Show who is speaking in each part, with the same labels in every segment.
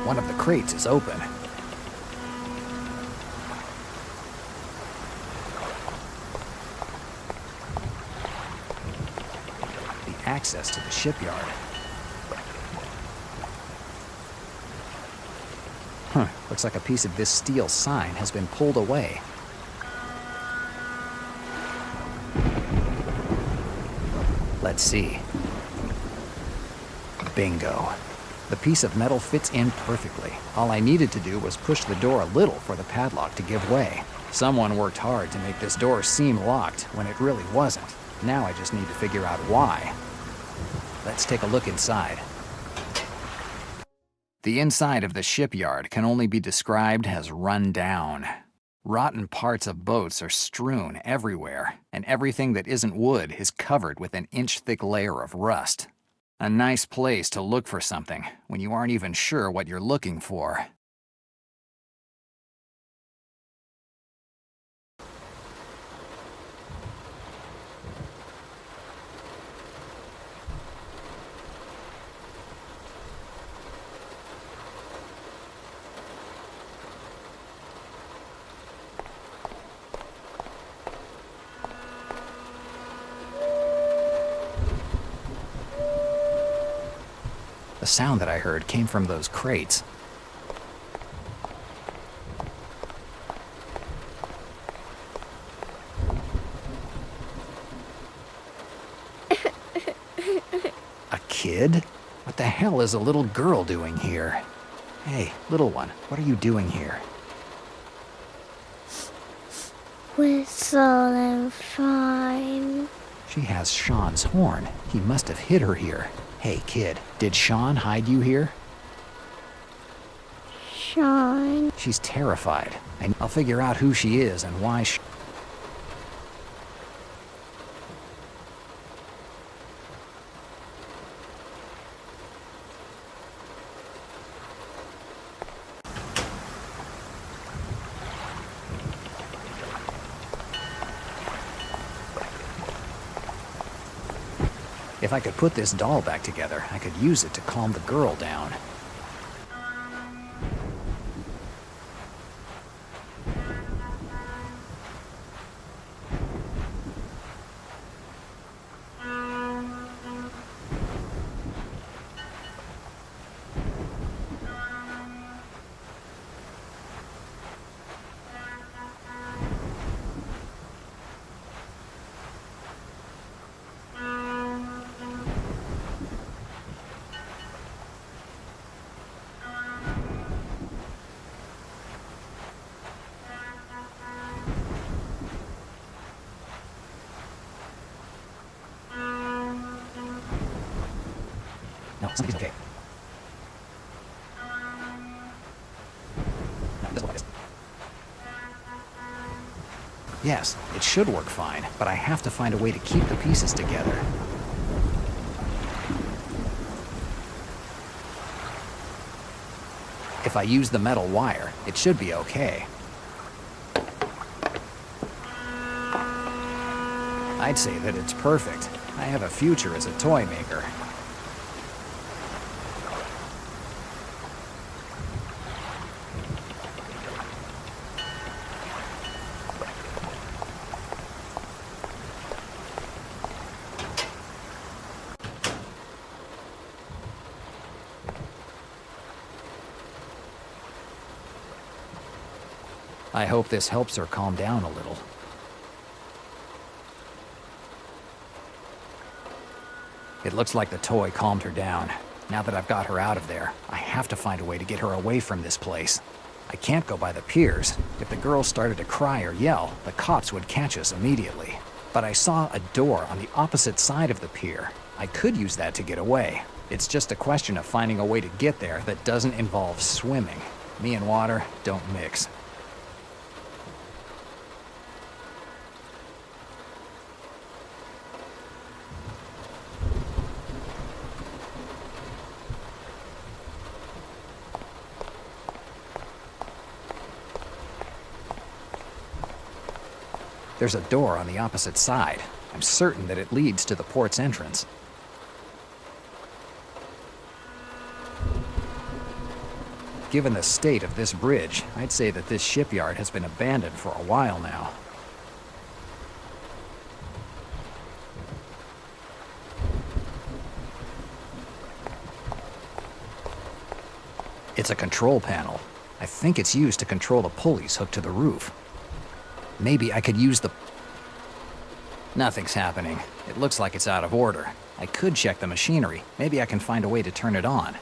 Speaker 1: One of the crates is open. The access to the shipyard. Looks like a piece of this steel sign has been pulled away. Let's see. Bingo. The piece of metal fits in perfectly. All I needed to do was push the door a little for the padlock to give way. Someone worked hard to make this door seem locked when it really wasn't. Now I just need to figure out why. Let's take a look inside. The inside of the shipyard can only be described as run down. Rotten parts of boats are strewn everywhere, and everything that isn't wood is covered with an inch-thick layer of rust. A nice place to look for something when you aren't even sure what you're looking for. The sound that I heard came from those crates. A kid? What the hell is a little girl doing here? Hey, little one, what are you doing here?
Speaker 2: Whistling fine.
Speaker 1: She has Sean's horn. He must have hid her here. Hey, kid, did Sean hide you here?
Speaker 2: Sean.
Speaker 1: She's terrified. I'll figure out who she is and why she... If I could put this doll back together, I could use it to calm the girl down. No, something's okay. No, this one is. Yes, it should work fine, but I have to find a way to keep the pieces together. If I use the metal wire, it should be okay. I'd say that it's perfect. I have a future as a toy maker. I hope this helps her calm down a little. It looks like the toy calmed her down. Now that I've got her out of there, I have to find a way to get her away from this place. I can't go by the piers. If the girl started to cry or yell, the cops would catch us immediately. But I saw a door on the opposite side of the pier. I could use that to get away. It's just a question of finding a way to get there that doesn't involve swimming. Me and water don't mix. There's a door on the opposite side. I'm certain that it leads to the port's entrance. Given the state of this bridge, I'd say that this shipyard has been abandoned for a while now. It's a control panel. I think it's used to control the pulleys hooked to the roof. Maybe I could use the... Nothing's happening. It looks like it's out of order. I could check the machinery. Maybe I can find a way to turn it on.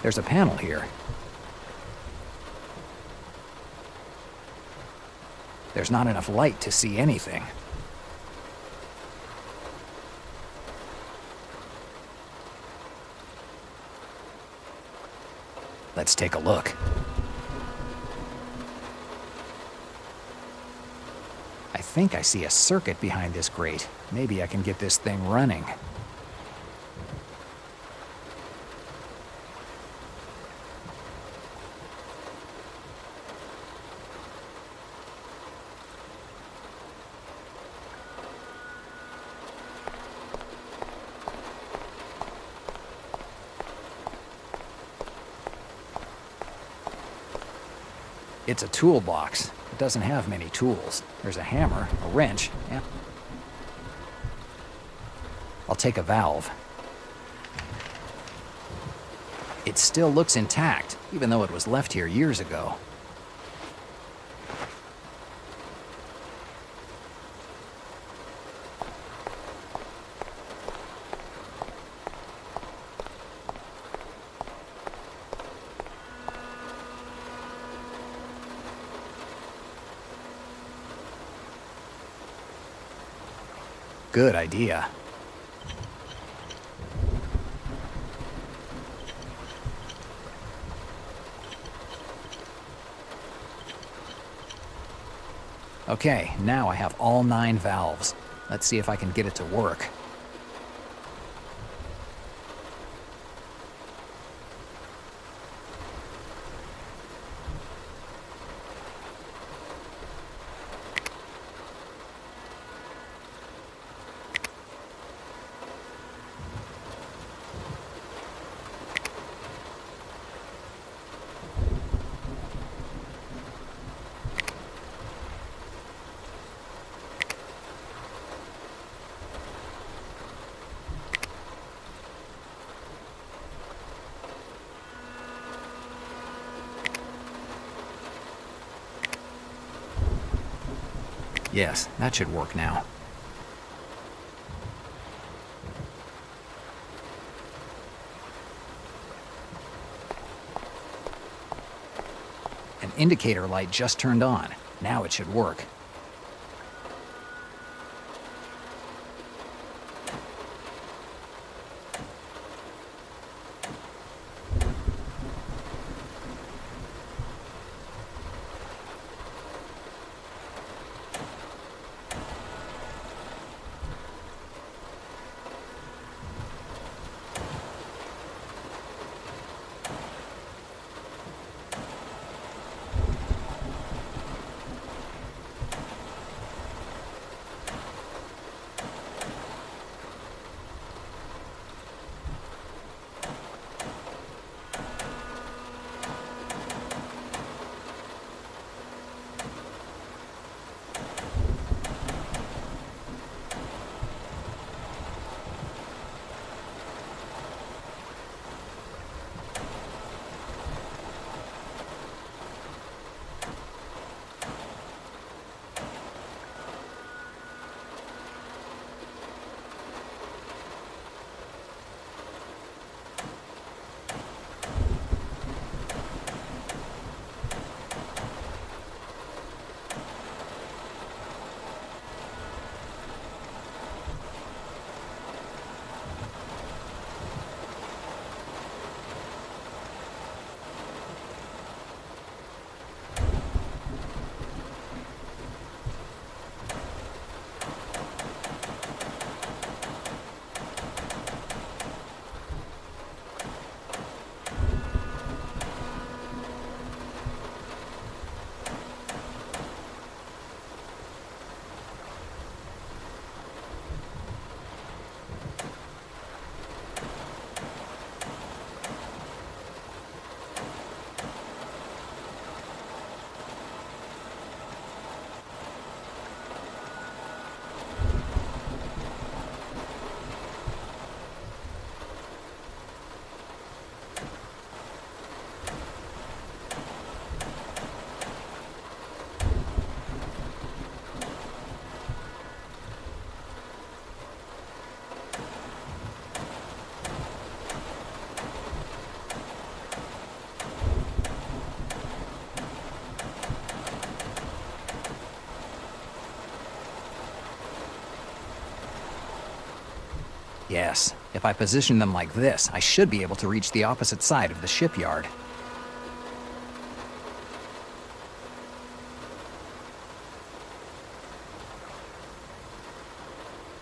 Speaker 1: There's a panel here. There's not enough light to see anything. Let's take a look. I think I see a circuit behind this grate. Maybe I can get this thing running. It's a toolbox. It doesn't have many tools. There's a hammer, a wrench, and... I'll take a valve. It still looks intact, even though it was left here years ago. Good idea. Okay, now I have all 9 valves. Let's see if I can get it to work. Yes, that should work now. An indicator light just turned on. Now it should work. Yes, if I position them like this, I should be able to reach the opposite side of the shipyard.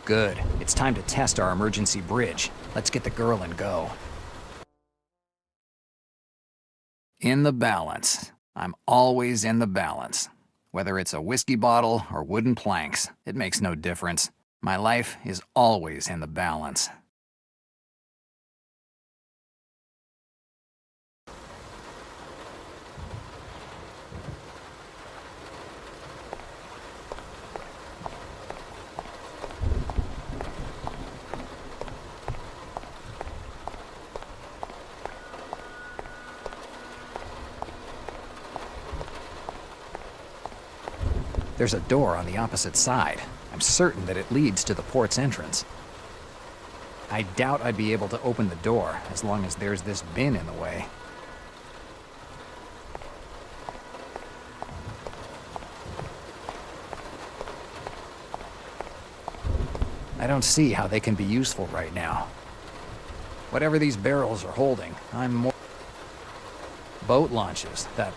Speaker 1: Good. It's time to test our emergency bridge. Let's get the girl and go. In the balance. I'm always in the balance. Whether it's a whiskey bottle or wooden planks, it makes no difference. My life is always in the balance. There's a door on the opposite side. I'm certain that it leads to the port's entrance. I doubt I'd be able to open the door as long as there's this bin in the way. I don't see how they can be useful right now. Whatever these barrels are holding, I'm more... Boat launches that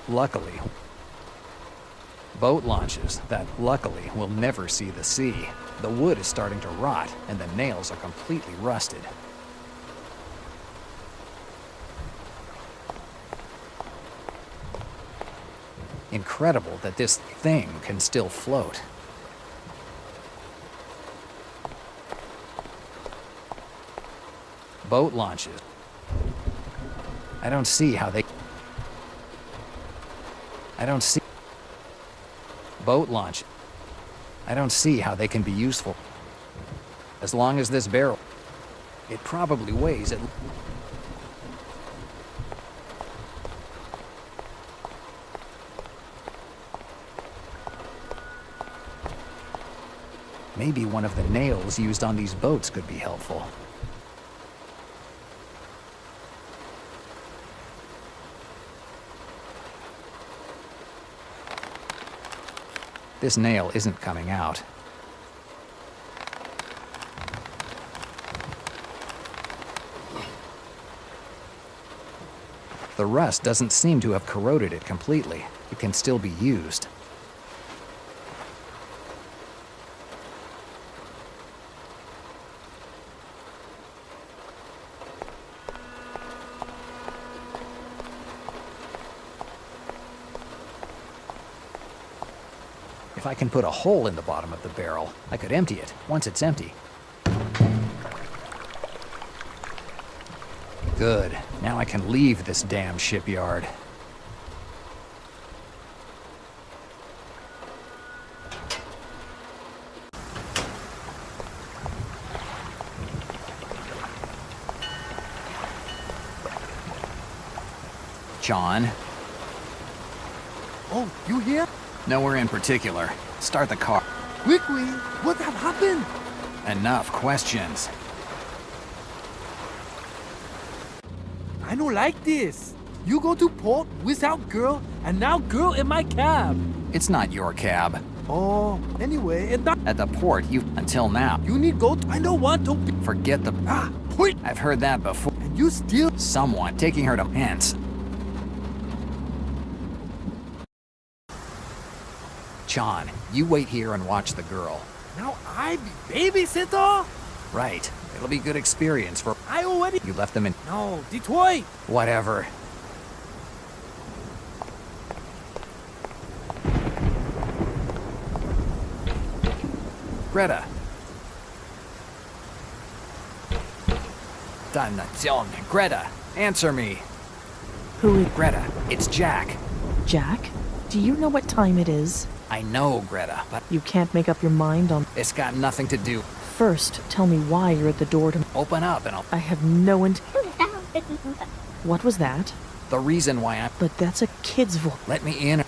Speaker 1: luckily will never see the sea. The wood is starting to rot, and the nails are completely rusted. Incredible that this thing can still float. Boat launches. I don't see how they... Boat launch. I don't see how they can be useful. As long as this barrel... It probably weighs at... Maybe one of the nails used on these boats could be helpful. This nail isn't coming out. The rust doesn't seem to have corroded it completely. It can still be used. If I can put a hole in the bottom of the barrel, I could empty it once it's empty. Good. Now I can leave this damn shipyard. John?
Speaker 3: Oh, you here?
Speaker 1: Nowhere in particular. Start the car.
Speaker 3: Quickly! What have happened?
Speaker 1: Enough questions.
Speaker 3: I don't like this. You go to port without girl, and now girl in my cab.
Speaker 1: It's not your cab.
Speaker 3: Oh, anyway, it's not.
Speaker 1: At the port, until now.
Speaker 3: You need go. I don't want to.
Speaker 1: Forget the...
Speaker 3: Wait.
Speaker 1: I've heard that before.
Speaker 3: And you still.
Speaker 1: Someone taking her to hence. John, you wait here and watch the girl.
Speaker 3: Now I be babysitter?
Speaker 1: Right. It'll be good experience for...
Speaker 3: I already...
Speaker 1: You left them in...
Speaker 3: No, Detroit.
Speaker 1: Whatever. Greta. Greta, answer me.
Speaker 4: Who is...
Speaker 1: Greta, it's Jack.
Speaker 4: Jack? Do you know what time it is?
Speaker 1: I know, Greta, but
Speaker 4: You can't make up your mind on...
Speaker 1: it's got nothing to do.
Speaker 4: First, tell me why you're at the door to...
Speaker 1: Open up and I'll...
Speaker 4: I have no What was that?
Speaker 1: The reason why I'm...
Speaker 4: But that's a kid's voice.
Speaker 1: Let me in.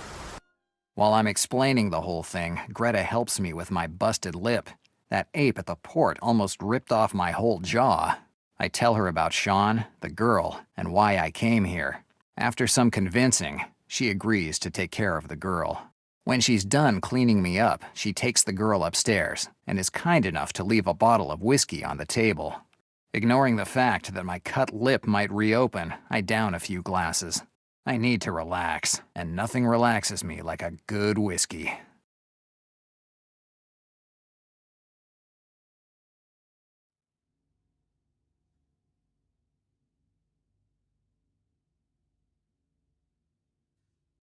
Speaker 1: While I'm explaining the whole thing, Greta helps me with my busted lip. That ape at the port almost ripped off my whole jaw. I tell her about Sean, the girl, and why I came here. After some convincing, she agrees to take care of the girl. When she's done cleaning me up, she takes the girl upstairs and is kind enough to leave a bottle of whiskey on the table. Ignoring the fact that my cut lip might reopen, I down a few glasses. I need to relax, and nothing relaxes me like a good whiskey.